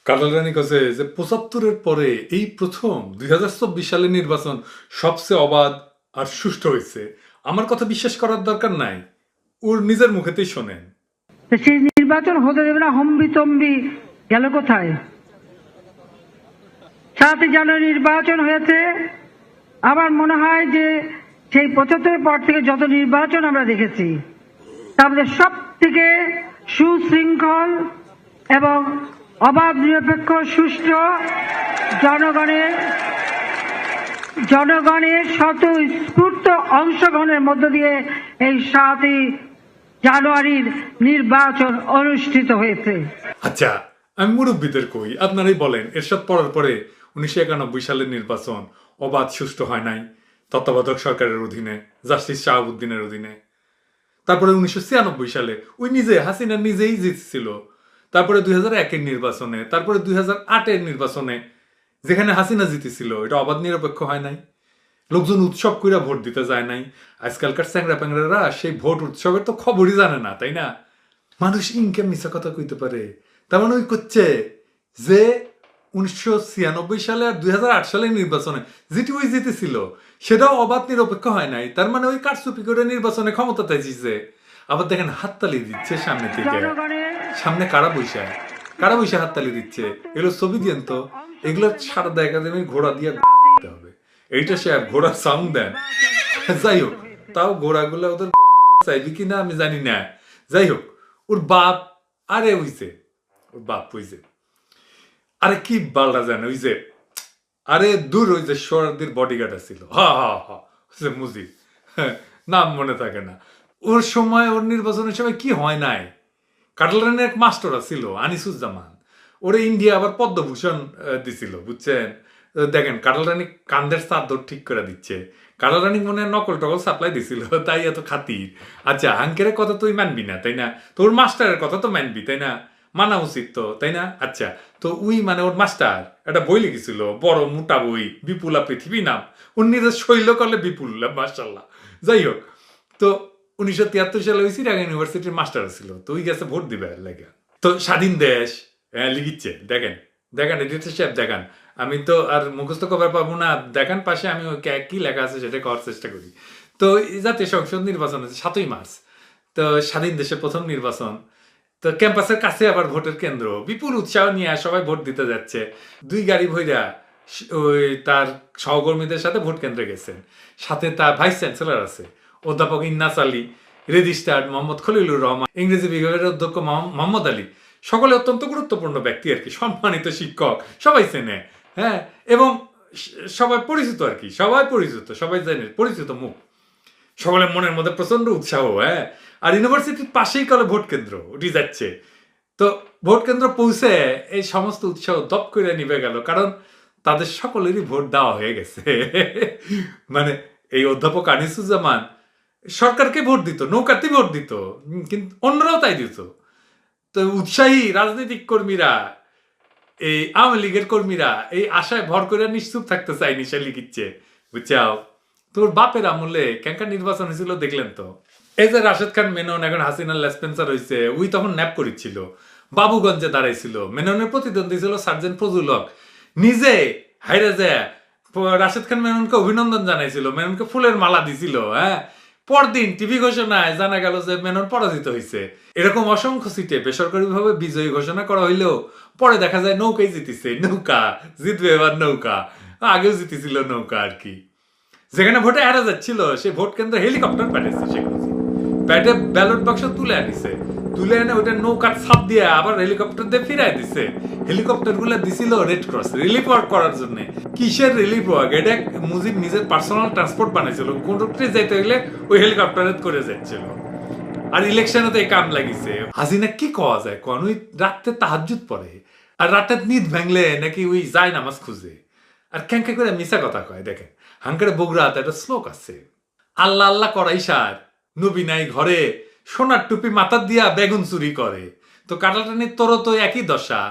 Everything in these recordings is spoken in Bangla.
কাটালানি কাছে যে ৭৫-এর পরে এই প্রথম ২০২৪ সালের নির্বাচন সবচেয়ে অবাধ আর সুষ্ঠু হয়েছে। আমার কথা বিশ্বাস করার দরকার নাই, ওর নিজের মুখেতেই শোনেন। সেই নির্বাচন হতে দেবে না, হম্বিতম্বি গেল কোথায়? ৭ জানুয়ারি নির্বাচন হয়েছে। আমার মনে হয় যে সেই ৭৫ পর থেকে যত নির্বাচন আমরা দেখেছি তার মধ্যে সব থেকে সুশৃঙ্খল এবং অবাধ নিরপেক্ষ সুষ্ঠু জনগণের স্বতঃস্ফূর্ত অংশগ্রহণের মধ্য দিয়ে এই ৭ই জানুয়ারির নির্বাচন অনুষ্ঠিত হয়েছে। আচ্ছা, আমি মুরব্বীদের কই, আপনারাই বলেন, এরশাদ পড়ার পরে ১৯৯১ সালের নির্বাচন অবাধ সুষ্ঠু হয় নাই তত্ত্বাবধায়ক সরকারের অধীনে, জাস্টিস শাহাবুদ্দিনের অধীনে। তারপরে ১৯৯৬ সালে ওই হাসিনা নিজেই জিতছিল। তারপরে ২০০১-এর নির্বাচনে, তারপরে ২০০৮-এর নির্বাচনে যেখানে হাসিনা জিতেছিল, এটা অবাধ নিরপেক্ষ হয় নাই। লোকজন উৎসব কইরা ভোট দিতে যায় নাই। আজকালকার চ্যাংরা প্যাংরারা সেই ভোট উৎসবের তো খবরই জানে না, তাই না? মানুষ ইনকে মিছা কথা কইতে পারে। তার মানে ওই করছে যে ১৯৯৬ সালে আর ২০০৮ সালের নির্বাচনে যেটি ওই জিতেছিল সেটাও অবাধ নিরপেক্ষ হয় নাই। তার মানে ওই কারচুপি করে নির্বাচনে ক্ষমতাতে জিতছে। আবার দেখেন হাততালি দিচ্ছে সামনে থেকে, সামনে কারা বৈশা হাততালি দিচ্ছে। এগুলো ছবি দিয়েন তো, এগুলো সারদা একাডেমির ঘোড়া দিয়ে হবে। এইটা সে ঘোড়া সাউন্ড দেন। যাই হোক, তাও ঘোড়াগুলো ওদের চাইবি কিনা আমি জানি না। যাই হোক, ওর বাপ ওর বাপ হইছে আরে কি বালটা জানে, আরে দূর ওই যে সোহরাওয়ার্দীর বডিগার্ড ছিল, মুজিব, নাম মনে থাকে না। ওর সময়, ওর নির্বাচনের সময় কি হয় নাই, কাটালানের এক মাস্টার ছিল আনিসুজ্জামান, ওরে ইন্ডিয়া আবার পদ্মভূষণ দিছিল, বুঝছেন? দেখেন কাটালানি কান্দের চাদর ঠিক করে দিচ্ছে, কাটালানি মনে নকল টকল সাপ্লাই দিছিল, তাই এত খাতির। আচ্ছা, আঙ্কেরের কথা তুই মানবি না, তাই না? তোর মাস্টারের কথা তো মানবি, তাই না? মানা উচিত তো, তাই না? আচ্ছা, তো উই মানে ওর মাস্টার একটা বই লিখেছিল, বড় মোটা বই, বিপুলা পৃথিবী নাম। ওর নিজের শৈল করলে বিপুল্লা, মাশাল্লাহ। যাই হোক, তো ১৯৭৩ সালে ওই চিটাগাং ইউনিভার্সিটির মাস্টার ছিল, তো ওই গেছে ভোট দিবে লাগে। তো স্বাধীন দেশ লিখিচ্ছে, দেখেন এডিটর সাহেব দেখান, আমি তো আর মুখস্থ খবর পাবো না, দেখান পাশে আমি কি লেখা আছে সেটা করার চেষ্টা করি। তো জাতীয় সংসদ নির্বাচন হচ্ছে ৭ই মার্চ, তো স্বাধীন দেশের প্রথম নির্বাচন। তো ক্যাম্পাসের কাছে আবার ভোটের কেন্দ্র, বিপুল উৎসাহ নিয়ে সবাই ভোট দিতে যাচ্ছে। ২ গাড়ি ভইরা ওই তার সহকর্মীদের সাথে ভোট কেন্দ্রে গেছেন। সাথে তার ভাইস চ্যান্সেলর আছে, অধ্যাপক ইন্নাস আলী, রেজিস্ট্রার মোহাম্মদ খলিলুর রহমান, ইংরেজি বিভাগের অধ্যক্ষ মোহাম্মদ আলী, সকলে অত্যন্ত গুরুত্বপূর্ণ ব্যক্তি আর কি, সম্মানিত শিক্ষক, সবাই চেনে, হ্যাঁ, এবং সবাই পরিচিত আর কি, সবাই জানে, পরিচিত মুখ। সকলের মনের মধ্যে প্রচন্ড উৎসাহ, হ্যাঁ। আর ইউনিভার্সিটির পাশেই কলে ভোট কেন্দ্র উঠে যাচ্ছে। তো ভোট কেন্দ্র পৌঁছে এই সমস্ত উৎসাহ দপ করে নিভে গেল, কারণ তাদের সকলেরই ভোট দেওয়া হয়ে গেছে। মানে এই অধ্যাপক আনিসুজ্জামান সরকারকে ভোট দিত, নৌকাতে ভোট দিত, কিন্তু অন্যরাও তাই দিত। তো উৎসাহী রাজনৈতিক কর্মীরা, এই আওয়ামী লীগের কর্মীরা এই আশায় ভর করে নিশ্চুপ থাকতে চায়নি, সে লিখিচ্ছে, বুঝছাও? তোর বাপের আমলে ক্যাঙ্কা নির্বাচন হয়েছিল দেখলেন তো। এই যে রাশেদ খান মেনন এখন হাসিনার লেসপেন্সার হয়েছে, ওই তখন ন্যাপ করেছিল, বাবুগঞ্জে দাঁড়াইছিল, মেননের প্রতিদ্বন্দ্বী ছিল সার্জেন্ট ফজলুল হক, নিজে হাইরে যায় রাশেদ খান মেননকে অভিনন্দন জানাইছিল, মেননকে ফুলের মালা দিছিল, হ্যাঁ। পরদিন টিভি ঘোষণায় জানা গেল যে মেনন পরাজিত হয়েছে। এরকম অসংখ্য সিটে বেসরকারিভাবে বিজয়ী ঘোষণা করা হইলেও পরে দেখা যায় নৌকাই জিতেছে, নৌকা জিতবে এবার, নৌকা আগেও জিতেছিল নৌকা আর কি। যেখানে ভোটে হারা যাচ্ছিল সে ভোট কেন্দ্রে হেলিকপ্টার পাঠিয়েছে, শেখ মুজিব প্যাটে ব্যালট বাক্স তুলে আনিছে, তুলে এনে ওইটা নৌকার ছাপ দিয়ে আবার হেলিকপ্টার দিয়ে ফিরাই দিছে। হেলিকপ্টার গুলো দিছিল রেড ক্রস রিলিফ ওয়ার্ক করার জন্য। কিসের রিলিফ ওয়ার্ক? এটা মুজিব নিজের পার্সোনাল ট্রান্সপোর্ট বানাইছিল, কোনটাতে যাইতে হইলে ওই হেলিকপ্টারে করে যাচ্ছিল। আর ইলেকশনে তো এই কাম লাগিছে। হাসিনা কি কওয়া যায় কোন, ওই রাতে তাহাজ্জুদ পড়ে, আর রাতে নিদ ভাঙলে নাকি ওই যায় নামাজ খুঁজে, আর ক্যাঙ্কা করে মিশা কথা কয়। দেখেন হাঙ্কারে বগুড়াতে একটা শ্লোক আছে, আল্লাহ আল্লাহ করাই সার, নবী নাই ঘরে, সোনার টুপি মাথা দিয়া বেগুন চুরি করে। তো কাটাটানির তোরও তো একই দশা,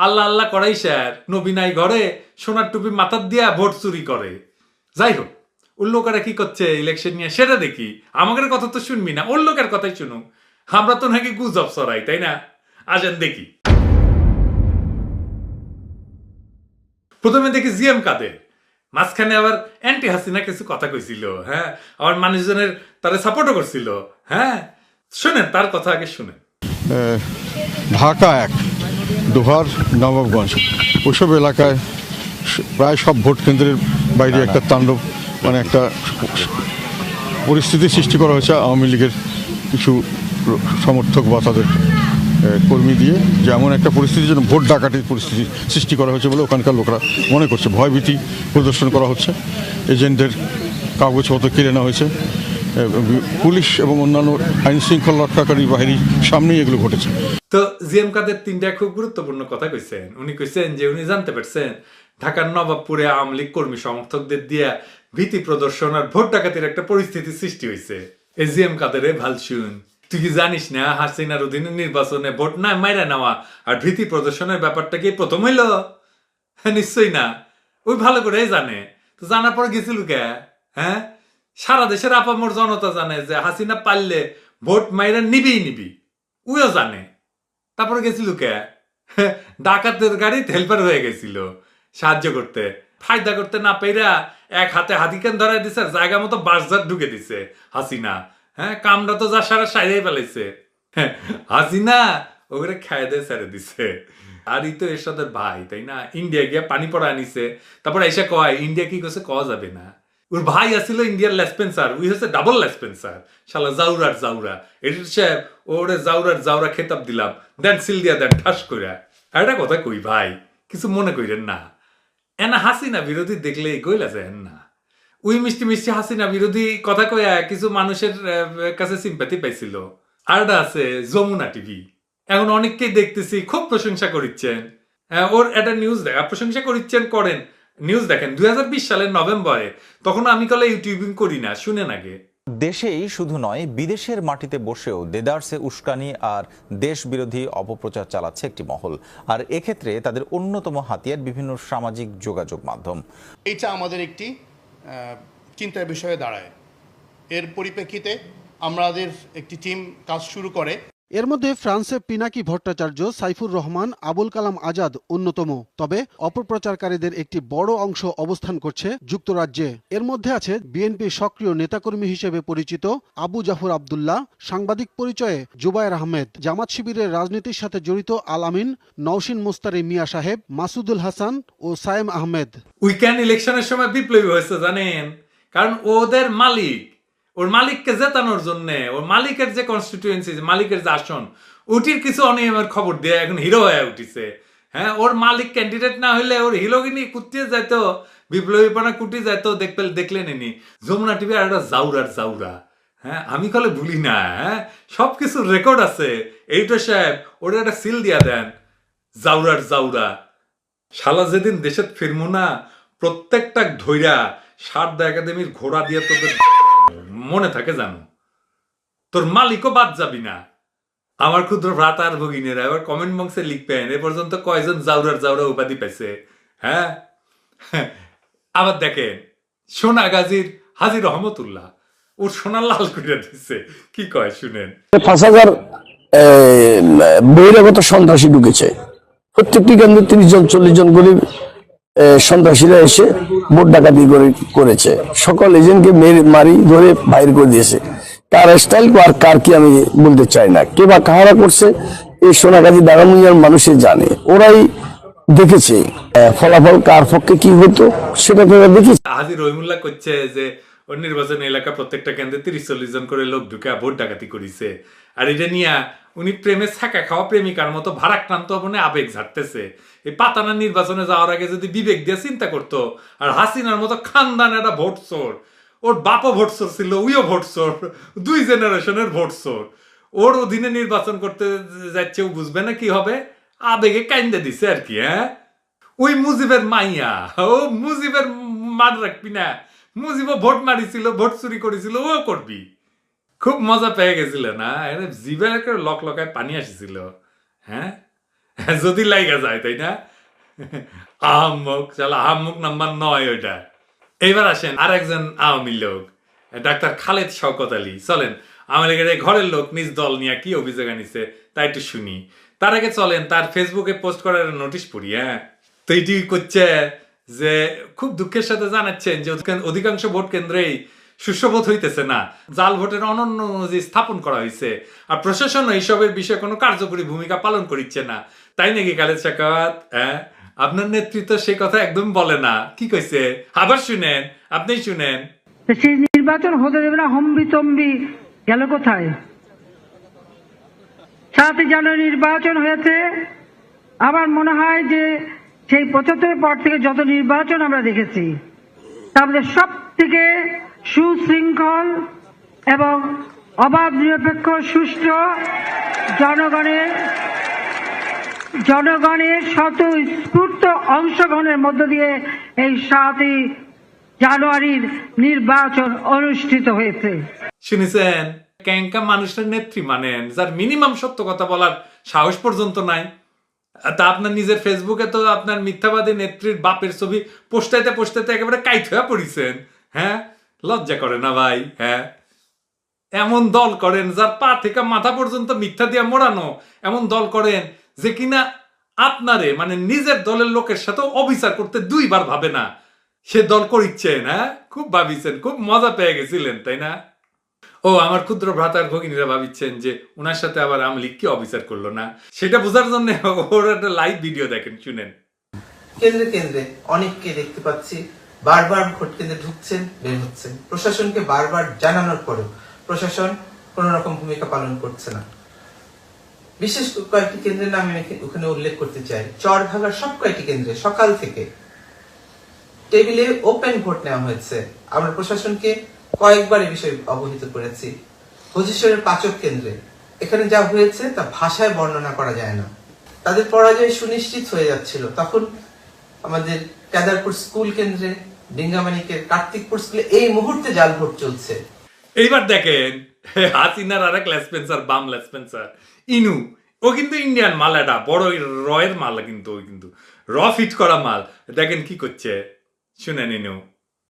আল্লাহ আল্লাহ করাই সার, নবী নাই ঘরে, সোনার টুপি মাথা দিয়া ভোট চুরি করে। যাই হোক, ওর লোকেরা কি করছে ইলেকশন নিয়ে সেটা দেখি, আমাদের কথা তো শুনবি না, ওর লোকের কথাই শুনুক। আমরা তো নাকি গুজব ছড়াই, তাই না? আসেন দেখি। প্রথমে দেখি জিএম কাদের, মাঝখানে আবার অ্যান্টি হাসিনা কিছু কথা কইছিল, হ্যাঁ, আবার মানুষজনের তারা সাপোর্টও করছিল। হ্যাঁ, শুনেন তার কথা আগে শুনেন। ঢাকা 1, দোহার, নবাবগঞ্জ ওইসব এলাকায় প্রায় সব ভোট কেন্দ্রের বাইরে একটা তাণ্ডব, মানে একটা পরিস্থিতি সৃষ্টি করা হয়েছে আওয়ামী লীগের কিছু সমর্থক বা তাদের কর্মী দিয়ে, যেমন একটা পরিস্থিতি যেন ভোট ডাকাতির পরিস্থিতি সৃষ্টি করা হয়েছে বলে ওখানকার লোকরা মনে করছে। ভয়ভীতি প্রদর্শন করা হচ্ছে, এজেন্টদের কাগজপত্র কেড়ে নেওয়া হয়েছে, পুলিশ এবং অন্যান্য আইন শৃঙ্খলা রক্ষাকারী বাহিনীর সামনেই এগুলো ঘটেছে। তো জিএম কাদের তিনটা খুব গুরুত্বপূর্ণ কথা কইছেন। উনি কইছেন যে উনি জানতে পারছেন ঢাকার নবাবপুরে আওয়ামী লীগ কর্মী সমর্থকদের দিয়া ভীতি প্রদর্শন আর ভোট ডাকাতির একটা পরিস্থিতি সৃষ্টি হয়েছে। এই জিএম কাদেরে ভাল শুন, তুই কি জানিস না হাসিনার অধীনে নির্বাচনে ভোট না মাইরা নেওয়া আর ভীতি প্রদর্শনের ব্যাপারটা কি প্রথম হইল? হ্যাঁ, নিশ্চয়ই না। ওই ভালো করে জানে। তো জানার পর গেছিল কে? হ্যাঁ, সারা দেশের আপামর জনতা জানে যে হাসিনা পারলে ভোট মাইরা নিবি। উইও জানে। তারপরে গেছিল কে? ডাকাতের গাড়িতে হেল্পার হয়ে গেছিল সাহায্য করতে। ফায়দা করতে না পেরা এক হাতে হাতিকেন ধরাই দিছে, জায়গা মতো বাসজার ঢুকে দিছে হাসিনা। হ্যাঁ, কামটা তো যা সারা সাইরাই ফেলাইছে। হাসিনা ওগুলো খায় দিয়ে ছেড়ে দিছে। আর ই তো এরশাদের ভাই, তাই না? ইন্ডিয়া গিয়া পানি পড়া আনিছে, তারপরে এসে কয় ইন্ডিয়া কি করছে কওয়া যাবে না। ওর ভাই আসছিল ইন্ডিয়ার লেসপেন্সার, উই হচ্ছে ডাবল লেসপেন্সার, শালা জাউরার জাউরা। এডিটর সাহেব ওরে জাউরার জাউরা খেতাব দিলাম, দেন সিল দিয়া দেন ঠাস কইরা। আর একটা কথা কই ভাই, কিছু মনে কইরেন না, এনা হাসিনা বিরোধী দেখলে গইলা যায় না। উই মিষ্টি মিষ্টি হাসিনা বিরোধী কথা কয়া কিছু মানুষের কাছে সিম্পাথি পাইছিল। আরটা আছে যমুনা টিভি, এখন অনেককেই দেখতেছি খুব প্রশংসা করিচ্ছেন। ওর একটা নিউজ দেখা, প্রশংসা করিচ্ছেন করেন, নিউজ দেখেন 2020 সালের নভেম্বরে, তখন আমি কলে ইউটিউবিং করি না, শুনেন আগে। দেশেই শুধু নয় বিদেশের মাটিতে বসেও দেদারসে উস্কানি আর দেশ বিরোধী অপপ্রচার চালাচ্ছে একটি মহল, আর এক্ষেত্রে তাদের অন্যতম হাতিয়ার বিভিন্ন সামাজিক যোগাযোগ মাধ্যম। এটা আমাদের একটি চিন্তার বিষয়ে দাঁড়ায়। এর পরিপ্রেক্ষিতে আমাদের একটি টিম কাজ শুরু করে। এর মধ্যে ফ্রান্সে পিনাকি ভট্টাচার্য, সাইফুর রহমান, আবুল কালাম আজাদ অন্যতম। তবে অপপ্রচারকারীদের একটি বড় অংশ অবস্থান করছে যুক্তরাজ্যে। এর মধ্যে আছে বিএনপির সক্রিয় নেতাকর্মী হিসেবে পরিচিত আবু জাফর আবদুল্লাহ, সাংবাদিক পরিচয়ে জুবায়ের আহমেদ, জামাত শিবিরের রাজনীতির সাথে জড়িত আল আমিন, নওশিন মোস্তারি মিয়া সাহেব, মাসুদুল হাসান ও সায়েম আহমেদ। উইকেন্ড ইলেকশনের সময় বিপ্লবী হয়েছে জানেন, কারণ ওদের মালিক, ওর মালিককে জেতানোর জন্য, ওর মালিকের যে কনস্টিটিউয়েন্সি, মালিকের যে আসন, ওটির কিছু অনিয়মের খবর দিয়ে এখন হিরো হয়ে উঠিছে। হ্যাঁ, ওর মালিক ক্যান্ডিডেট না হইলে ওর হিরোগিনি কুটিয়ে যাইত, বিপ্লবীপনা কুটি যাইত। দেখলেন এনি যমুনা টিভি আর একটা জাউরার জাউরা। হ্যাঁ, আমি কলে ভুলি না। হ্যাঁ, সবকিছু রেকর্ড আছে। এইটা সাহেব ওটা একটা সিল দিয়া দেন, জাউরার জাউরা। শালা যেদিন দেশে ফিরমু না, প্রত্যেকটা ধৈরা সারদা একাডেমির ঘোড়া দিয়ে তোদের মনে থাকে জানো, তোর মালিকও বাদ যাবি না। আমার ক্ষুদ্র ভ্রাতা আর ভগিনীরা এবার কমেন্ট বক্সে লিখবেন এ পর্যন্ত কয়জন জাউরার জাউরা উপাধি পাইছে। হ্যাঁ, আবার দেখেন সোনাগাজীর হাজী রহমতুল্লাহ, ওর সোনা লাল করে দিচ্ছে। কি কয় শুনেন। 5,000 বহিরাগত সন্ত্রাসী ঢুকেছে, প্রত্যেকটি কেন্দ্রে 30 জন 40 জন গরিব সন্ত্রাসীরা এসে ভোট ডাকাতি করেছে। সকল এজেন্টকে মারি ধরে বাইর করে দিয়েছে। কার স্টাইল আর কার কি আমি বলতে চাই না, কে বা কাহারা করছে এই সোনাগাজী দাগামুনিয়ার মানুষে জানে, ওরাই দেখেছে ফলাফল কার পক্ষে কি হতো সেটা তোরা দেখেছি। হাজী রহিমুল্লাহ করছে যে ওর নির্বাচন এলাকা প্রত্যেকটা কেন্দ্রে 30-40 জন করে লোক ঢুকে ভোট ডাকাতি করেছে। আর এটা নিয়ে উনি প্রেমে ছাকা খাওয়া প্রেমিকার মতো ভারাক্রান্ত মনে আবেগ ঝাড়তেছে। এই পাতানা নির্বাচনে যাওয়ার আগে যদি বিবেক দিয়ে চিন্তা করতো, আর হাসিনার মতো খানদান একটা ভোট চোর, ওর বাপও ভোট চোর ছিল, উইও ভোট চোর, 2 জেনারেশনের ভোট চোর, ওর অধীনে নির্বাচন করতে যাচ্ছে, ও বুঝবে না কি হবে, আবেগে কাইন্দে দিছে আর কি। হ্যাঁ, ওই মুজিবের মাইয়া, ও মুজিবের মান রাখবি না, মুজিবও ভোট মারিছিল, ভোট চুরি করেছিল, ও করবি। খুব মজা পেয়ে গেছিল না, জিভের একটা লকায় পানি আসছিল। হ্যাঁ, যদি লাইগা যায়, তাই না? আহম্মক, চালা আহম্মক নাম্বার 9 ওইটা। এইবার আসেন আর একজন আওয়ামী লোক, ডাক্তার খালেদ শওকত আলী। চলেন আওয়ামী লীগের ঘরের লোক নিজ দল নিয়ে কি অভিযোগ আনিছে তাই একটু শুনি। তার আগে চলেন তার ফেসবুকে পোস্ট করার নোটিশ পড়ি। হ্যাঁ, তো এটি করছে যে খুব দুঃখের সাথে জানাচ্ছেন যে অধিকাংশ ভোট কেন্দ্রেই সুষ্ঠু হইতেছে না, জাল ভোটের অনন্য অনুযায়ী স্থাপন করা হয়েছে, আর প্রশাসন এইসবের বিষয়ে কোনো কার্যকরী ভূমিকা পালন করছে না। তাই নাকি খালেদ শেখাওয়াত? হ্যাঁ, আপনার নেতৃত্ব সেই কথা একদম বলে না। কি কইছে আবার শুনেন, আপনি শুনেন। সেই নির্বাচন হতে দেবে না, হম্বিতম্বি গেল কোথায়? 7 জানুয়ারি নির্বাচন হয়েছে। আমার মনে হয় যে সেই 75 পর থেকে যত নির্বাচন আমরা দেখেছি তার মধ্যে সব থেকে সুশৃঙ্খল এবং অবাধ নিরপেক্ষ সুষ্ঠু জনগণের স্বতঃস্ফূর্ত অংশগ্রহণের মধ্য দিয়ে এই 7 জানুয়ারির নির্বাচন অনুষ্ঠিত হয়েছে। শুনেছেন? ক্যাঙ্কা মানুষের নেত্রী মানেন যার মিনিমাম সত্য কথা বলার সাহস পর্যন্ত নাই। তা আপনার নিজের ফেসবুকে তো আপনার মিথ্যাবাদী নেত্রীর বাপের ছবি পোস্টাইতে একেবারে কাইট হয়ে পড়িছেন। হ্যাঁ, লজ্জা করে না ভাই? হ্যাঁ, এমন দল করেন যার পা থেকে মাথা পর্যন্ত মিথ্যা দিয়ে মোড়ানো, এমন দল করেন যে কিনা আপনারে মানে নিজের দলের লোকের সাথে অবিচার করতে 2 বার ভাবে না, সে দল করিচ্ছেন। হ্যাঁ, খুব ভাবিছেন, খুব মজা পেয়ে গেছিলেন, তাই না? ও আমার ক্ষুদ্র ভ্রাতার ভগিনীরা ভাবিচ্ছেন যে ওনার সাথে আবার আওয়ামী লীগ কি অবিচার করলো না, সেটা বোঝার জন্য ওর একটা লাইভ ভিডিও দেখেন, শুনেন। কেন্দ্রে কেন্দ্রে অনেককে দেখতে পাচ্ছি বারবার ভোট কেন্দ্রে ঢুকছেন, বের হচ্ছেন। প্রশাসনকে বারবার জানানোর পরেও প্রশাসন কোন রকম ভূমিকা পালন করছে না। বিশেষ কয়েকটি কেন্দ্রের নাম আমি ওখানে উল্লেখ করতে চাই। চরভাগার সব কয়েকটি কেন্দ্রে সকাল থেকে টেবিলে ওপেন ভোট নেওয়া হয়েছে। আমরা প্রশাসনকে কয়েকবার এই বিষয়ে অবহিত করেছি। ভোজেশ্বরের পাচক কেন্দ্রে এখানে যা হয়েছে তা ভাষায় বর্ণনা করা যায় না। তাদের পরাজয় সুনিশ্চিত হয়ে যাচ্ছিল। তখন আমাদের কেদারপুর স্কুল কেন্দ্রে, ডিঙ্গামানিকের কার্তিকপুর স্কুলে এই মুহূর্তে জাল ভোট চলছে। এইবার দেখেন হাসিনার আরেক লেসপেন্সার, বাম লেসপেন্সার ইনু, ও কিন্তু ইন্ডিয়ান মাল, এটা বড় রয়ের মাল, কিন্তু ওই কিন্তু র ফিট করা মাল। দেখেন কি করছে, শুনেন ইনু।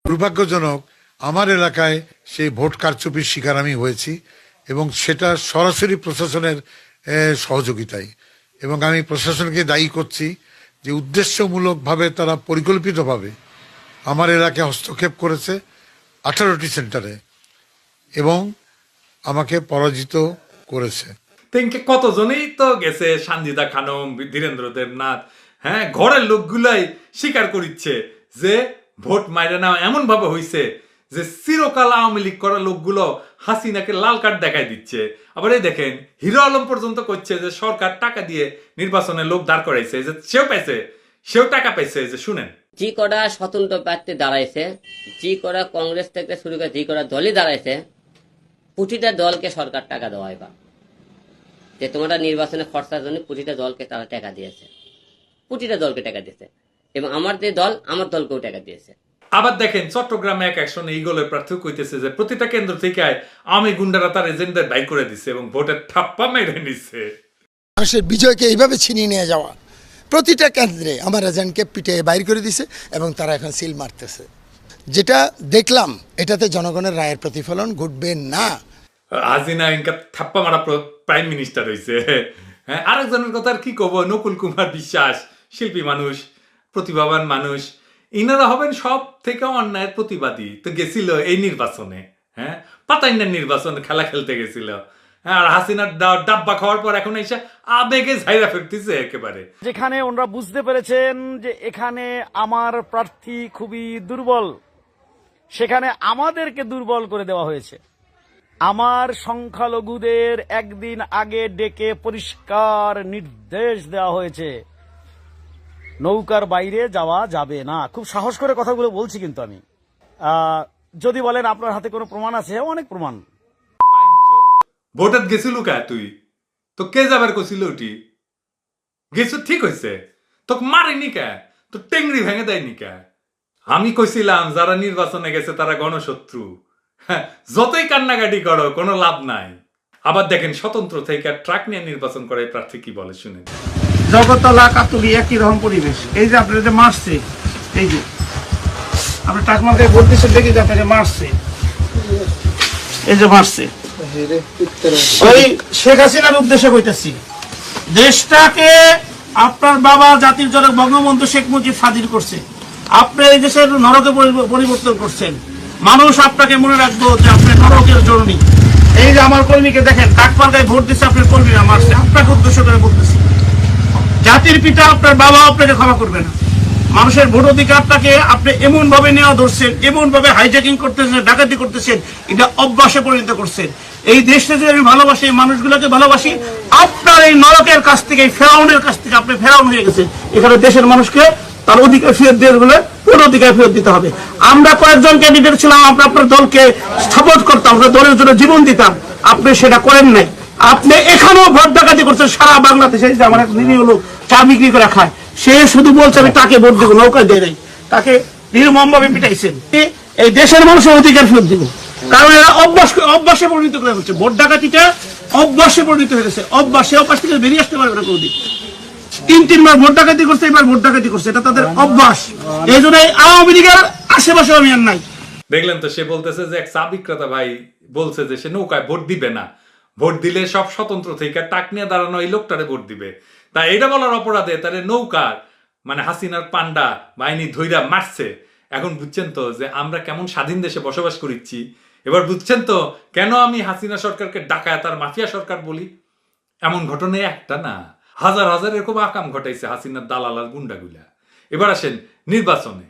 দুর্ভাগ্যজনক, আমার এলাকায় সেই ভোট কারচুপির শিকার আমি হয়েছি এবং সেটা সরাসরি প্রশাসনের সহযোগিতায়। এবং আমি প্রশাসনকে দায়ী করছি যে উদ্দেশ্যমূলকভাবে তারা পরিকল্পিতভাবে আমার এলাকায় হস্তক্ষেপ করেছে 18টি সেন্টারে এবং আমাকে পরাজিত করেছে। তেনকে কতজনেই তো গেছে, সানজিদা খানম, ধীরেন্দ্র দেবনাথ, হ্যাঁ, ঘরের লোকগুলাই স্বীকার করিচ্ছে যে ভোট মাইরে না এমন ভাবে হইছে যে চিরকাল আওয়ামী লীগ করা লোকগুলো হাসিনাকে লাল কার্ড দেখাই দিচ্ছে। আবার এই দেখেন হিরো আলম পর্যন্ত করছে যে সরকার টাকা দিয়ে নির্বাচনে লোক দাঁড় করাইছে, যে সেও পাইছে, সেও টাকা পাইছে। যে শুনেন, যে কটা স্বতন্ত্র প্রার্থী দাঁড়াইছে, যে কটা কংগ্রেস থেকে শুরু করে যে কটা দলই দাঁড়াইছে, প্রতিটা দলকে সরকার টাকা দেওয়া হয়, বা যে তোমরা নির্বাচনে খরচার জন্য প্রতিটা দলকে তারা টাকা দিয়েছে, প্রতিটা দলকে টাকা দিয়েছে। এবং আমার যে দল, আমার দলকেও টাকা দিয়েছে। আবার দেখেন চট্টগ্রামে এক অ্যাকশনে ইগলের প্রার্থী কইতেছে যে প্রতিটা কেন্দ্র থেকে আওয়ামী গুন্ডারা তার এজেন্টদের বাই করে দিচ্ছে এবং ভোটের ঠাপ্পা মেরে নিচ্ছে। মানুষের বিজয়কে এইভাবে ছিনিয়ে নিয়ে যাওয়া, প্রতিটা কেন্দ্রে আমার এজেন্টকে পিটে বাইর করে দিছে এবং তারা এখন সিল মারতেছে। যেটা দেখলাম এটাতে জনগণের রায়ের প্রতিফলন ঘটবে না। হাসিনা ইনকা থাপ্পা মারা প্রাইম মিনিস্টার হয়েছে। হ্যাঁ, আরেকজনের কথা আর কি কব, নকুল কুমার বিশ্বাস, শিল্পী মানুষ, প্রতিভাবান মানুষ, ইনারা হবেন সব থেকে অন্যায়ের প্রতিবাদী। তো গেছিল এই নির্বাচনে, হ্যাঁ, পাতাইনার নির্বাচনে খেলা খেলতে গেছিল। আর হাসিনার ডাব্বা খাওয়ার পর এখন এসে আবেগে ঝাইরা ফেরতেছে একেবারে। যেখানে ওনারা বুঝতে পেরেছেন যে এখানে আমার প্রার্থী খুবই দুর্বল, সেখানে আমাদেরকে দুর্বল করে দেওয়া হয়েছে। আমার সংখ্যালঘুদের একদিন আগে ডেকে পরিষ্কার নির্দেশ দেওয়া হয়েছে, নৌকার বাইরে যাওয়া যাবে না। খুব সাহস করে কথাগুলো বলছি কিন্তু আমি। যদি বলেন আপনার হাতে কোনো প্রমাণ আছে, অনেক প্রমাণ। ভোটার গেছিল কা তুই? তো কে যাবার কছিল ওটি? গেছো ঠিক হয়েছে, তোকে মারিনি কে? তো টেংরি ভেঙে দেয়নি কে? আমি কইছিলাম যারা নির্বাচনে গেছে তারা গণশত্রু। হ্যাঁ, যতই কান্নাকাটি করো কোনো লাভ নাই। আবার দেখেন স্বতন্ত্র থেকে ট্রাক নিয়ে নির্বাচন করে প্রার্থী কি বলে শুনেন। জগতলা কাতুলি একই রকম পরিবেশ। এই যে আপনার যে মারছে, এই যে আপনার টাকমাকে বলতেছে দেখি যে আপনাকে মারছে, এই যে মারছে, ওই শেখ হাসিনার উদ্দেশ্যে কইতেছি। দেশটাকে আপনার বাবা জাতির জনক বঙ্গবন্ধু শেখ মুজিব স্বাধীন করছে, আপনি এই দেশের নরকে পরিবর্তন করছেন। মানুষ আপনাকে মনে রাখবো যে আপনি নরকের জননী। এই যে আমার কর্মীকে দেখেন, ডাকপাল্লায় ভোট দিচ্ছে আপনার কর্মীরা মারছে, আপনাকে উদ্দেশ্য করে বলতেছি, জাতির পিতা আপনার বাবা আপনাকে ক্ষমা করবে না। মানুষের ভোট অধিকারটাকে আপনি এমন ভাবে নেওয়া ধরছেন, এমন ভাবে হাইজ্যাকিং করতেছেন, ডাকাতি করতেছেন, এটা অভ্যাসে পরিণত করছেন। এই দেশটা যে আমি ভালোবাসি, এই মানুষগুলোকে ভালোবাসি, আপনার এই নরকের কাছ থেকে, এই ফেরাউনের কাছ থেকে আপনি ফেরাউন হয়ে গেছেন। এখানে দেশের মানুষকে তার অধিকার ফেরত দিয়ে বলে পুরো অধিকার ফেরত দিতে হবে। আমরা কয়েকজন ক্যান্ডিডেট ছিলাম, আমরা আপনার দলকে সাপোর্ট করতাম, আমরা দলের জন্য জীবন দিতাম, আপনি সেটা করেন নাই। আপনি এখানেও ভোট ডাকাতি করছেন সারা বাংলাদেশে। যে আমার এক নিরীহ লোক চা বিক্রি করে খায়, সে শুধু বলছে আমি তাকে ভোট দিব, নৌকা দেয় নাই, তাকে নির্মমভাবে পিটাইছেন। এই দেশের মানুষের অধিকার ফেরত দিব, কারণ এরা অভ্যাসে পরিণত করে হচ্ছে। ভোট ডাকাতিটা অভ্যাসে পরিণত হয়ে গেছে, অভ্যাস থেকে বেরিয়ে আসতে পারবে না কোনদিন। 3-3 ভোট ডাকাতি করছে, এবার ভোট ডাকাতি করছে, এটা তাদের অভ্যাস। এই জন্য আওয়ামী লীগের আশেপাশে আমি আর নাই। দেখলেন তো, সে বলতেছে যে এক চা বিক্রেতা ভাই বলছে যে সে নৌকায় ভোট দিবে না, ভোট দিলে সব স্বতন্ত্র থেকে টাক নিয়ে দাঁড়ানো এই লোকটারে ভোট দিবে। তাই এটা বলার অপরাধে তারে নৌকার মানে হাসিনার পান্ডা বাহিনী ধৈরা মারছে। এখন বুঝছেন তো যে আমরা কেমন স্বাধীন দেশে বসবাস করিচ্ছি। এবার বুঝছেন তো কেন আমি হাসিনা সরকারকে ডাকায় তার মাফিয়া সরকার বলি। এমন ঘটনা একটা না, হাজার হাজার এরকম আকাম ঘটাইছে হাসিনার দালাল আর গুন্ডাগুলা। এবার আসেন নির্বাচনে।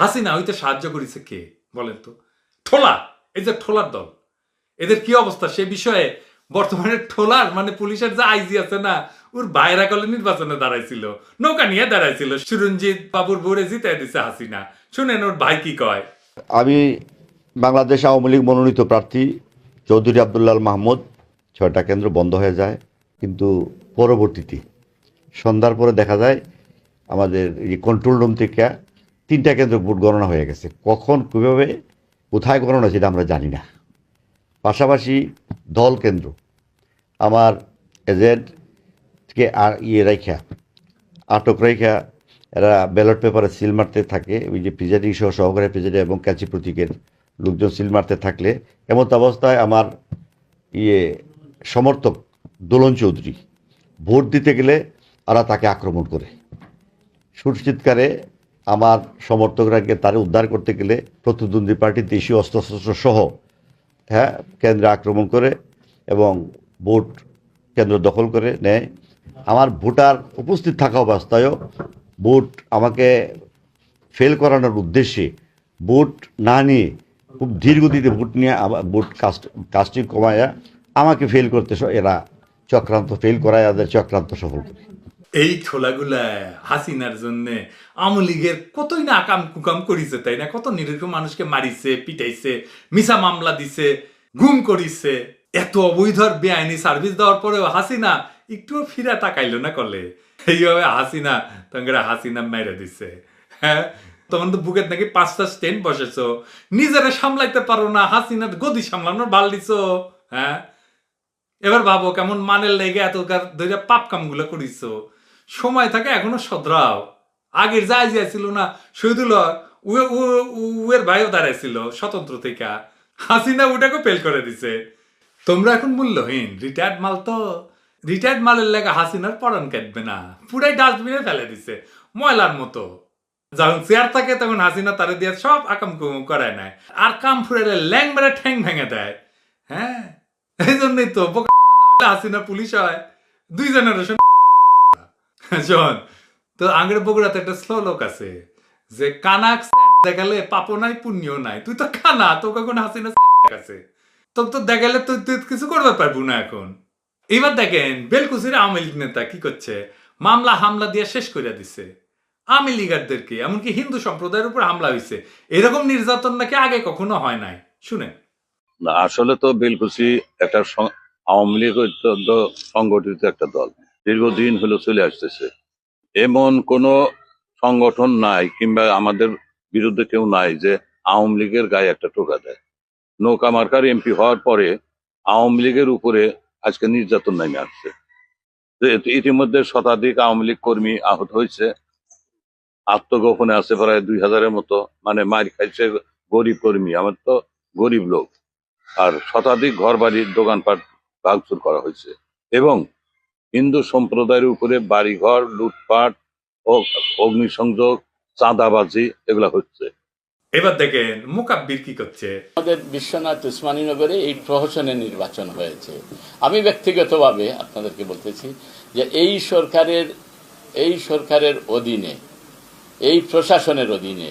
হাসিনা হইতে সাহায্য করেছে কে বলেন তো? ঠোলা, এই যে ঠোলার দল, এদের কি অবস্থা সে বিষয়ে বর্তমানে ঠোলার মানে পুলিশের যে আইজি আছে না, ওর ভাইরা কলে নির্বাচনে দাঁড়াইছিল, নৌকা নিয়ে দাঁড়াইছিল, সুরঞ্জিত বাবুর ভোরে জিতাই দিছে হাসিনা। শুনেন ওর ভাই কি কয়। আমি বাংলাদেশ আওয়ামী লীগ মনোনীত প্রার্থী চৌধুরী আব্দুল্লাহ মাহমুদ। 6টা কেন্দ্র বন্ধ হয়ে যায়, কিন্তু পরবর্তীতে সন্ধ্যার পরে দেখা যায় আমাদের এই কন্ট্রোল রুম থেকে 3টা কেন্দ্র ভোট গণনা হয়ে গেছে। কখন কীভাবে কোথায় গণনা সেটা আমরা জানি না। পাশাপাশি দল কেন্দ্র আমার এজেন্টকে আটক রেখা এরা ব্যালট পেপারে সিল মারতে থাকে। ওই যে প্রিজাইডিং সহ সহকারী প্রিজাইডিং এবং কাঁচি প্রতীকের লোকজন সিল মারতে থাকলে এমন অবস্থায় আমার সমর্থক দোলন চৌধুরী ভোট দিতে গেলে ওরা তাকে আক্রমণ করে। সুরচিৎকারে আমার সমর্থকরাকে তারে উদ্ধার করতে গেলে প্রতিদ্বন্দ্বী পার্টির দেশীয় অস্ত্রশস্ত্র সহ কেন্দ্রে আক্রমণ করে এবং ভোট কেন্দ্র দখল করে নেয়। আমার ভোটার উপস্থিত থাকা অবস্থায়ও ভোট আমাকে ফেল করানোর উদ্দেশ্যে ভোট না নিয়ে খুব ধীরগতিতে ভোট নিয়ে ভোট কাস্টিং কমায়া আমাকে ফেল করতে এরা ফেল করায় এদের চক্রান্ত সফল করে। এই ঠোলাগুলা হাসিনার জন্য আওয়ামী লীগের কতই না আকাম কুকাম করিছে, তাই না? কত নিরীহ মানুষকে মারিছে, পিটাইছে, মিছা মামলা দিছে, গুম করিছে। এত অবৈধ বেআইনি সার্ভিস দেওয়ার পরেও হাসিনা একটুও ফিরা তাকাইলো না কলে। এইভাবে হাসিনা মেরে দিছে। হ্যাঁ, তখন তো বুকের নাকি 5টা স্টেন বসেছো, নিজেরা সামলাইতে পারো না, হাসিনার গদি সামলানোর বাল দিছো। হ্যাঁ, এবার ভাবো কেমন মানের লেগে এতকার ধরে পাপ কামগুলো করিছো। সময় থাকে এখনো সদরাও। আগের যা ছিল না শহীদুল উয়ের ভাইও দাঁড়াইছিল স্বতন্ত্র থেকে, হাসিনা ওটাকে ফেল করে দিছে। তোমরা এখন মূল্যহীন, রিটায়ার্ড মাল তো। রিটায়ার্ড মালের লেগে হাসিনার পরান কাটবে না, পুরাই ডাস্টবিনে ফেলে দিছে ময়লার মতো। যখন চেয়ার থাকে তখন হাসিনা তারে দিয়ে সব আকাম কুম করায় নেয়, আর কাম ফুরাইলে ল্যাং মেরে ঠ্যাং ভেঙে দেয়। হ্যাঁ, এই জন্যই তো হাসিনা পুলিশ হয় 2 জেনারেশন। শোন তো, আগের বগুড়াতে একটা শ্লোক আছে যে কানাক দেখালে পাপ নাই পুণ্য নাই। তুই তো কানা, তোকে এখন হাসিনা দেখাছে, তোকে তো দেখালে তুই কিছু করতে পারবো না এখন। এবার দেখেন বেলকুচির আওয়ামী লীগ নেতা কি করছে, মামলা হামলা দিয়ে শেষ করে দিছে আওয়ামী লীগারদেরকে। এমনকি হিন্দু সম্প্রদায়ের উপর হামলা হয়েছে। এরকম নির্যাতন নাকি আগে কখনো হয় নাই। শুনেন। না, আসলে তো বেলকুচি একটা আওয়ামী লীগ অত্যন্ত সংগঠিত একটা দল, দীর্ঘদিন হলো চলে আসতেছে। এমন কোন সংগঠন নাই কিংবা আমাদের বিরুদ্ধে কেউ নাই যে আওয়ামী লীগের গায়ে একটা টোকা দেয়। নৌকা মার্কার এমপি হওয়ার পরে আওয়ামী লীগের উপরে আজকে নির্যাতন নেমে আসছে। ইতিমধ্যে শতাধিক আওয়ামী লীগ কর্মী আহত হয়েছে, আত্মগোপনে আছে প্রায় 2000-এর মতো, মানে মার খাইছে গরিব কর্মী। আমার তো গরিব লোক, আর শতাধিক ঘর বাড়ির দোকানপাট ভাঙচুর করা হয়েছে। এবং হিন্দু সম্প্রদায়ের উপরে বাড়িঘর লুটপাট ও অগ্নিসংযোগ চাঁদাবাজি এগুলা হচ্ছে। এবার দেখেন মুকাব্বির কি করছে। আমাদের বিশ্বনাথ উসমানীনগরে এই প্রহসনের নির্বাচন হয়েছে। আমি ব্যক্তিগতভাবে আপনাদেরকে বলতেছি যে এই সরকারের অধীনে, এই প্রশাসনের অধীনে,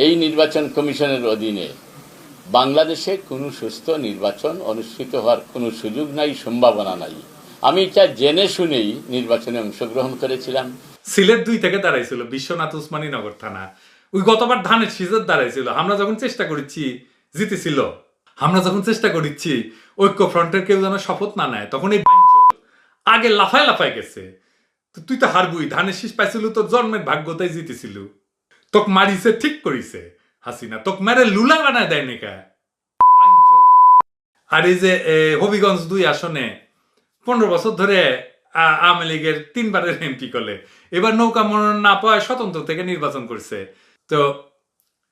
এই নির্বাচন কমিশনের অধীনে বাংলাদেশে কোনো সুস্থ নির্বাচন অনুষ্ঠিত হওয়ার কোনো সুযোগ নাই, সম্ভাবনা নাই। আমি এটা জেনে শুনেই নির্বাচনে অংশগ্রহণ করেছিলাম। সিলেট 2 থেকে দাঁড়াইছিল বিশ্বনাথ উসমানীনগর থানা। ওই গতবার ধানের সিজত দাঁড়াইছিল। আমরা যখন চেষ্টা করেছি জিতেছিল। আমরা যখন চেষ্টা করেছি ঐক্য ফ্রন্টের কেউ যেন শপথ না নেয়, তখন এই আগে লাফায় গেছে। তুই তো হারবুই, ধানের শীষ পাইছিল তোর জন্মের ভাগ্যতাই জিতেছিল। তোক মারিছে ঠিক করিছে হাসিনা, তোক মেরে লুলা বানায় দেয় নাকা। আর এই যে হবিগঞ্জ 2 আসনে 15 বছর ধরে আওয়ামী লীগের 3 বারের এমপি করলে, এবার নৌকা মনোনয়ন না পাওয়ায় স্বতন্ত্র থেকে নির্বাচন করছে। তো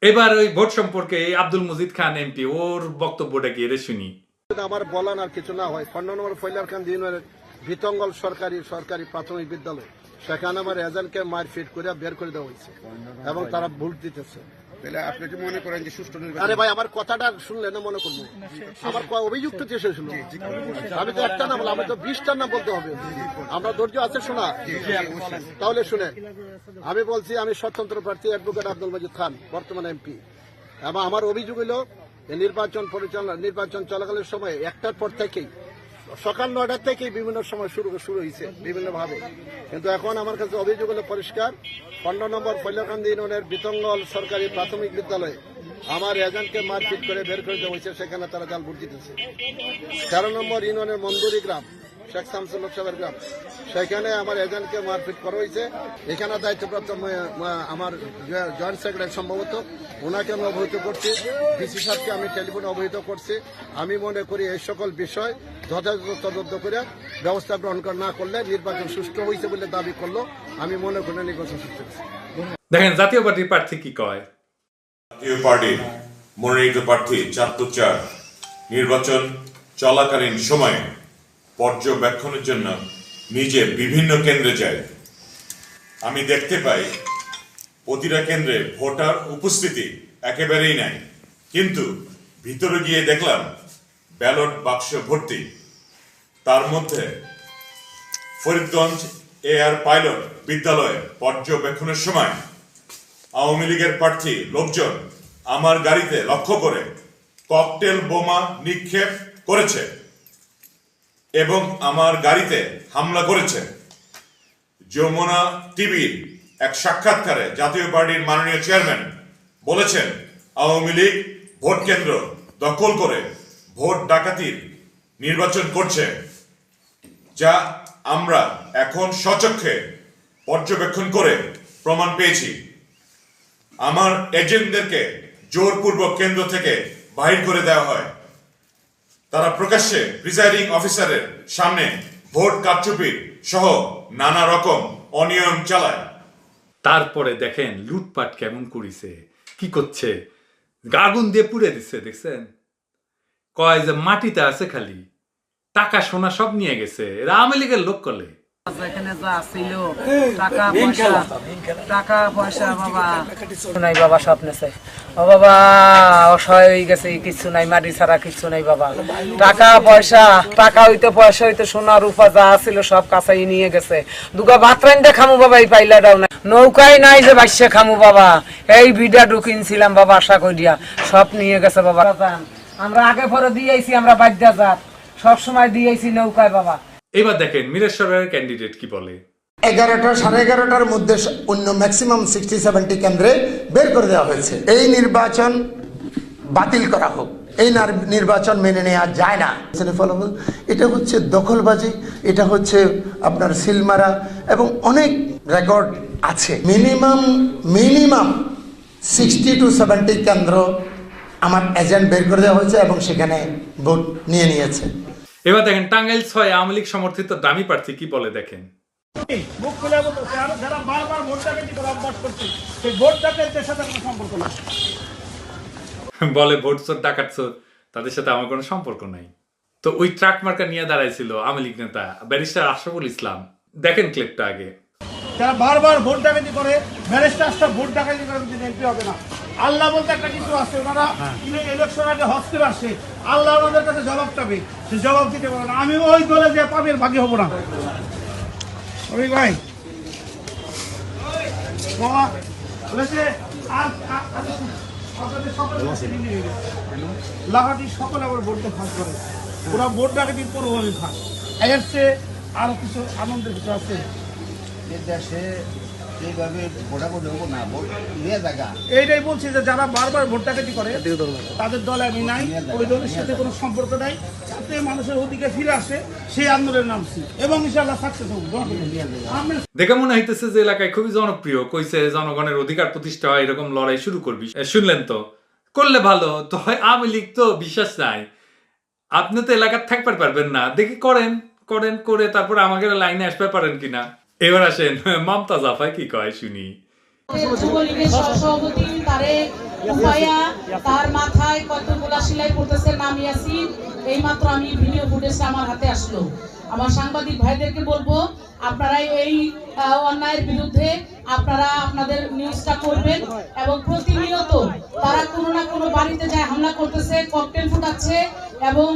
এবার ওই ভোট সম্পর্কে আব্দুল মজিদ খান এমপি, ওর বক্তব্যটা কি এর শুনি। আমার বলার আর কিছু না হয়, 15 নম্বর ফয়লার খান দিনের বিতঙ্গল সরকারি প্রাথমিক বিদ্যালয়, সেখানে আমার এজেন্টকে মারপিট করে বের করে দেওয়া হয়েছে এবং তারা ভোট দিতেছে। আপনি কি মনে করেন যে সুষ্ঠু নির্বাচন? আরে ভাই, আমার কথাটা শুনলে না মনে করবো আমার অভিযুক্ত যে শেষ হলো। আমি তো একটা নাম বললাম, আমি তো 20টার নাম বলতে হবে। আমরা ধৈর্য আছে শোনা, তাহলে শুনে আমি বলছি, আমি স্বতন্ত্র প্রার্থী অ্যাডভোকেট আব্দুল মজিদ খান, বর্তমান এমপি। এবং আমার অভিযোগ হলো নির্বাচন চলাকালীন সময় 1টার পর থেকেই, সকাল 9টার থেকেই বিভিন্ন সময় শুরু হয়েছে বিভিন্ন ভাবে। কিন্তু এখন আমার কাছে অভিযোগ হলো পরিষ্কার, 15 নম্বর ফয়লাকান্দি ইউনিয়নের বিতঙ্গল সরকারি প্রাথমিক বিদ্যালয়ে আমার এজেন্টকে মারপিট করে বের করে দেওয়া হয়েছে, সেখানে তারা জাল ভোট দিতেছে। 13 নম্বর ইউনিয়নের মন্দুরি গ্রাম, শেখ শামসুল সাহেবের গ্রাম, সেখানে আমার এজেন্টকে মারপিট করা হয়েছে। এখানে দায়িত্বপ্রাপ্ত আমার জয়েন্ট সেক্রেটারি সম্ভবত, ওনাকে আমি অবহিত করছি, ডিসি সাহেবকে আমি টেলিফোনে অবহিত করছি। আমি মনে করি এই সকল বিষয় যথাযথ তদন্ত করে ব্যবস্থা গ্রহণ না করলে নির্বাচন সুষ্ঠু হয়েছে বলে দাবি করলো। আমি মনে করি নির্বাচন সুষ্ঠু হয়েছে। দেখেন জাতীয় পার্টির প্রার্থী কি কয়। জাতীয় পার্টির মনোনীত প্রার্থী 404 নির্বাচন চলাকালীন সময়ে পর্যবেক্ষণের জন্য নিজে বিভিন্ন কেন্দ্রে যায়। আমি দেখতে পাই প্রতিটা কেন্দ্রে ভোটার উপস্থিতি একেবারেই নাই, কিন্তু ভিতরে গিয়ে দেখলাম ব্যালট বাক্স ভর্তি। তার মধ্যে ফরিদগঞ্জ এয়ার পাইলট বিদ্যালয়ে পর্যবেক্ষণের সময় আওয়ামী লীগের প্রার্থী লোকজন আমার গাড়িতে লক্ষ্য করে ককটেল বোমা নিক্ষেপ করেছে এবং আমার গাড়িতে হামলা করেছে। যমুনা টিভির এক সাক্ষাৎকারে জাতীয় পার্টির মাননীয় চেয়ারম্যান বলেছেন, আওয়ামী লীগ ভোট কেন্দ্র দখল করে ভোট ডাকাতির নির্বাচন করছে, যা আমরা এখন সচক্ষে পর্যবেক্ষণ করে প্রমাণ পেয়েছি। আমার এজেন্টদেরকে জোরপূর্বক কেন্দ্র থেকে বাহির করে দেওয়া হয়। তারা প্রকাশ্যে প্রিসাইডিং অফিসারের সামনে ভোট কারচুপি সহ নানা রকম অনিয়ম চালায়। তারপরে দেখেন লুটপাট কেমন করিছে, কি করছে, আগুন দিয়ে পুড়ে দিচ্ছে। দেখছেন, কয় যে মাটিতে আছে খালি, টাকা সোনা সব নিয়ে গেছে। এরা আওয়ামী লীগের লোক করলে। এখানে যা ছিল টাকা পয়সা বাবা নাই, বাবা স্বপ্নে চাই ও বাবা, অসহায় হয়ে গেছে, কিছু নাই, মাটি ছাড়া কিছু নাই বাবা। টাকা হইতে পয়সা হইতে সোনা রূপা যা ছিল সব কাছাই নিয়ে গেছে। দুগা বাতরাইন খামু বাবা, এই পাইলাটাও নাই, নৌকায় নাই যে বাইশে খামু বাবা, এই বিডা ঢুকিনছিলাম বাবা আশা করিয়া, সব নিয়ে গেছে বাবা। আমরা আগে পরে দিয়েছি, আমরা বাদ্যা যাত সবসময় দিয়েছি নৌকায় বাবা। এবার দেখেন মিরেশ্বরের ক্যান্ডিডেট কি বলে। 11টা 11:30টার মধ্যে অন্য ম্যাক্সিমাম 60-70 কেন্দ্রে বের করে দেওয়া হয়েছে। এই নির্বাচন বাতিল করা হোক, এই নির্বাচন মেনে নেওয়া যায় না। ফলাফল এটা হচ্ছে দখলবাজি, এটা হচ্ছে আপনার সিলমারা এবং অনেক রেকর্ড আছে। মিনিমাম 60-70 কেন্দ্র আমার এজেন্ট বের করে দেওয়া হয়েছে এবং সেখানে ভোট নিয়েছে। এবার দেখেন টাঙ্গাইল 6 আওয়ামী লীগ সমর্থিত দামি প্রার্থী কি বলে দেখেন। বলে ভোট চোর ডাকাত চোর, তাদের সাথে আমার কোনো সম্পর্ক নাই। তো ওই ট্রাক মার্কা নিয়ে দাঁড়াইছিল আওয়ামী লীগ নেতা ব্যারিস্টার আশরাফুল ইসলাম। দেখেন ক্লিপটা আগে। যারা বারবার ভোট ডাকাতি করে, ব্যারিস্টারটা ভোট ডাকাতি করে এমপি হবে না। আল্লাহ বলতে একটা কিছু আছে, ওনারা ইলেকশন আগে হস্তে আসছে, আল্লাহ ওনাদের কাছে জবাব চাবে, সে জবাব দিতে পারে না। আমি ওই দলে যে পাবের ভাগি হবো না। ওই ভাই মামা বলেছে লাহাটি সকলে আবার ভোটটা ফাঁস করে, ওরা ভোট ডাকাতির পূর্বভাবে ফাঁস। এর চেয়ে আরো কিছু আনন্দের কিছু আছে দেশে এইভাবে ভোটাভুটি হবো না, ভোট নিয়ে জায়গা। এইটাই বলছি যে যারা বারবার ভোট ডাকাতি করে তাদের দলে আমি নাই, ওই দলের সাথে কোনো সম্পর্ক নাই। যাতে মানুষের অধিকার ফিরে আসে সেই আন্দোলনের নামছি এবং ইনশাআল্লাহ সাকসেস হবো। দেখে মনে হইতেছে যে এলাকায় খুবই জনপ্রিয়, কইছে জনগণের অধিকার প্রতিষ্ঠা হয় এরকম লড়াই শুরু করবি। শুনলেন তো, করলে ভালো তো হয়। আওয়ামী লীগ তো বিশ্বাস নাই, আপনি তো এলাকার থাকতে পারবেন না, দেখি করেন করেন করে তারপর আমাকে লাইনে আসতে পারেন কিনা। এবার আসেন মমতাজ আপা কি কয় শুনি। যুবলীগের সহসভাপতি তারেক রূপাইয়া, তার মাথায় কতগুলা সেলাই করতেছে নাম ইয়াসিন। এইমাত্র আমি ভিডিও ফুটেজটা আমার হাতে আসলো। আমার সাংবাদিক ভাইদেরকে বলবো, আপনারা এই অন্যায়ের বিরুদ্ধে আপনারা আপনাদের নিউজটা করবেন এবং প্রতিনিয়ত তারা কোনো না কোনো বাড়িতে যায় হামলা করতেছে, ককটেল ফুটাচ্ছে এবং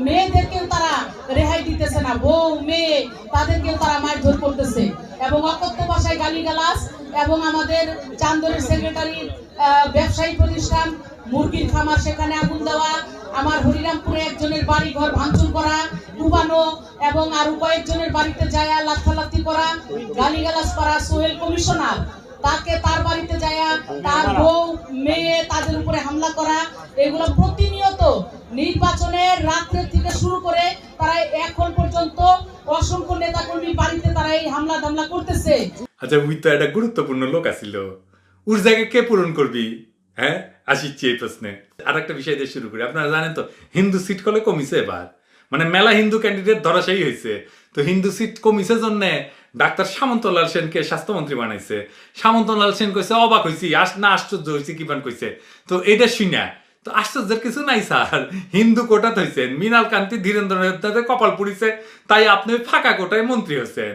মেয়েদেরকেও তারা রেহাই দিতেছে না, বউ মেয়ে তাদেরকেও তারা মারধর করতেছে এবং অকথ্য ভাষায় গালিগালাজ এবং আমাদের চান্দরের সেক্রেটারির ব্যবসায়ী প্রতিষ্ঠান মুরগির খামার সেখানে আগুন দেওয়া, আমার হরিরামপুরে একজনের বাড়ি ঘর ভাঙচুর করা, ডুবানো এবং আরো কয়েকজনের বাড়িতে যায় লাথালাথি করা, গালিগালাজ করা। সোহেল কমিশনার তাকে তার বাড়িতে যায় তার বউ মেয়ে তাদের উপরে হামলা করা, এগুলো প্রতিনিয়ত নির্বাচনের রাত্রে থেকে শুরু করে তারা এখন পর্যন্ত অসংখ্য নেতাকর্মী বাড়িতে তারা এই হামলা দামলা করতেছে। আচ্ছা, উই তো একটা গুরুত্বপূর্ণ লোক আসিল, ওর জায়গায় কে পূরণ করবি? হ্যাঁ, আসিচ্ছি এই প্রশ্নে। আর একটা বিষয় দিয়ে শুরু করি। আপনারা জানেন তো হিন্দু সিট কলে কমিছে এবার, মানে মেলা হিন্দু ক্যান্ডিডেট ধরাশায়ী হয়েছে। তো হিন্দু সিট কমিছে জন্য ডাক্তার সামন্তলাল সেনকে স্বাস্থ্যমন্ত্রী বানাইছে। সামন্তলাল সেন কইছে অবাক হয়েছি, না আশ্চর্য হয়েছি কিবান কইছে। তো এটা শুনা তো আশ্চর্যের কিছু নাই স্যার, হিন্দু কোটাত হয়েছেন, মৃণাল কান্তি ধীরেন্দ্র কপাল পুড়িছে, তাই আপনি ফাঁকা কোটায় মন্ত্রী হয়েছেন।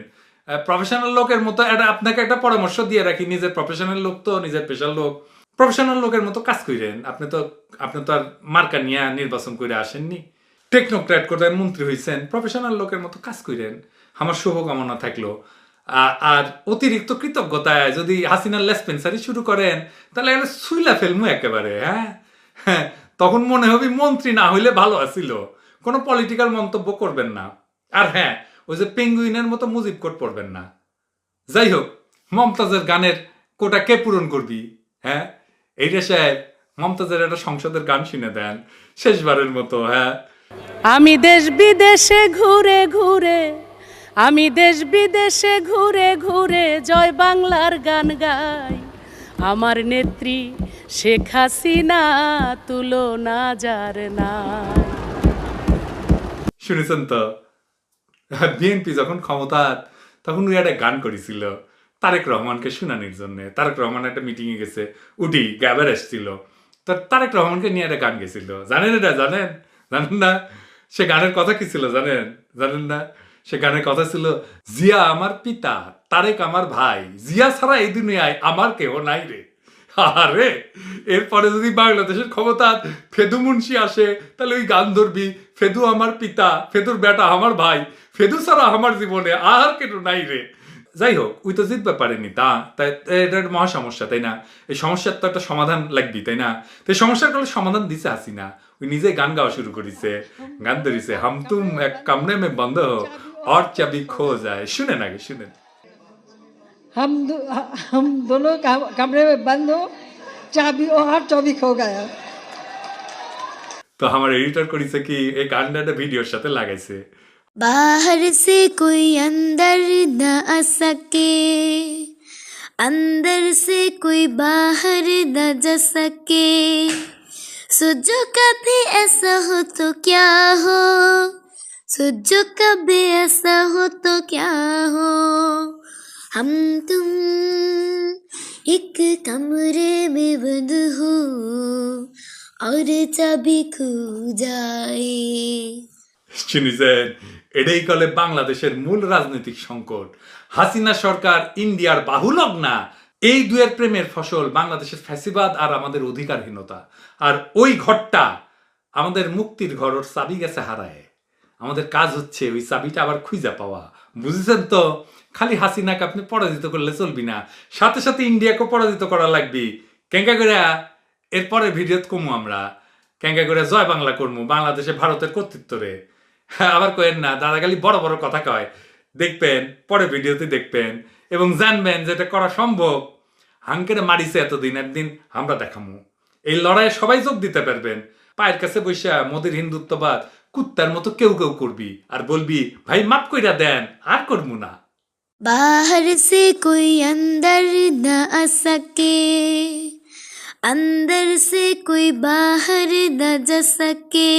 প্রফেশনাল লোকের মতো আপনাকে একটা পরামর্শ দিয়ে রাখি, নিজের প্রফেশনাল লোক তো, নিজের পেশার লোক, প্রফেশনাল লোকের মতো কাজ করেন। আপনি তো আর মার্কা নিয়ে নির্বাচন করে আসেননি, টেকনোক্র্যাট কোটায় মন্ত্রী হয়েছেন, প্রফেশনাল লোকের মতো কাজ করেন। আমার শুভকামনা থাকলো। আর অতিরিক্ত কৃতজ্ঞতায় যদি হাসিনার লেসপেন্সারি শুরু করেন তাহলে সুইলা ফেলমু একেবারে। হ্যাঁ, তখন মনে হবে মন্ত্রী না হইলে ভালো আছিল। কোনো পলিটিক্যাল মন্তব্য করবেন না। আর হ্যাঁ, ওই যে পেঙ্গুইনের মতো মুজিব কোট পড়বেন না। যাই হোক, মমতাজের গানের কোটা কে পূরণ করবি? হ্যাঁ, এইটা সাহেব মমতাজের একটা সংসদের গান শুনে দেন শেষবারের মতো। হ্যাঁ, আমি দেশ বিদেশে ঘুরে ঘুরে, আমি দেশ বিদেশে ঘুরে ঘুরে জয় বাংলার গান গাই। আমার নেত্রী শেখ হাসিনা তুলনা যার নাই। শুনেছেন তো, বিএনপি যখন ক্ষমতা তখন উনি একটা গান করেছিল তারেক রহমানকে শুনানির জন্য। তারেক রহমান একটা মিটিং এ গেছে, উঠি গ্যাবার এসছিল, তো তারেক রহমানকে নিয়ে একটা গান গেছিল। জানেন এটা? জানেন না? সে গানের কথা কি ছিল জানেন না? সে গানের কথা ছিল, জিয়া আমার পিতা, তারেক আমার ভাই, জিয়া ছাড়া এই দুনিয়ায় আমার কেউ নাই রে। আরে এরপরে যদি বাংলাদেশের ক্ষমতা ফেদু মুন্সি আসে তাহলে ওই গান ধরবি, ফেদু আমার পিতা, ফেদুর বেটা আমার ভাই, ফেদু ছাড়া আমার জীবনে আর কেউ নাই রে। যাই হোক, ওই তো জিততে পারেনি, তাই এটা একটা মহা সমস্যা, তাই না? এই সমস্যার তো একটা সমাধান লাগবি, তাই না? তো এই সমস্যার কোনো সমাধান দিছে হাসিনা। ওই নিজে গান গাওয়া শুরু করেছে, গান ধরেছে, হাম তুম এক কামরে মে বন্ধ হো और चाबी खो जाए। শুনেন আগে, শুনেন। हम दोनों कमरे में बंद हो, चाबी और चाबी खो गया। তো আমার এডিটর করেছে কি এই গানটা ভিডিওর সাথে লাগাইছে। बाहर से कोई अंदर न आ सके, अंदर से कोई बाहर न जा सके, सोचो कभी ऐसा हो तो क्या हो, सोचो कभी ऐसा हो तो क्या हो, हम तुम एक कमरे में बंद हो और चाबी खो जाए। শুনেছেন, এটাই কলে বাংলাদেশের মূল রাজনৈতিক সংকট। হাসিনা সরকার ইন্ডিয়ার বাহুলগ্না, এই দুয়ের প্রেমের ফসল বাংলাদেশের ফ্যাসিবাদ আর আমাদের অধিকারহীনতা। আর ওই ঘরটা আমাদের মুক্তির ঘর, ওর চাবি গেছে হারায়। আমাদের কাজ হচ্ছে ওই চাবিটা আবার খুঁজে পাওয়া, বুঝেছেন তো? খালি হাসিনাকে আপনি পরাজিত করলে চলবি না, সাথে সাথে ইন্ডিয়াকে পরাজিত করা লাগবি। কেঙ্কা করে এরপরে ভিডিওত কমু আমরা, কেঙ্কা করে জয় বাংলা করমু, বাংলাদেশে ভারতের কর্তৃত্বরে। আবার কয়েন না, দাদা খালি বড় বড় কথা কয়। দেখবেন, পরে ভিডিওতে দেখবেন এবং জানবেন যেটা করা সম্ভব। হাঙ্কেরে মারিছে এতদিন, একদিন আমরা দেখামু। এই লড়াইয়ে সবাই যোগ দিতে পারবেন। পায়ের কাছে বৈশা মোদির হিন্দুত্ববাদ কুত্তার মতো কেউ কেউ করবি আর বলবি ভাই মাফ কইরা দেন, আর করবো না। बाहर से कोई अंदर न आ सके, अंदर से कोई बाहर न जा सके।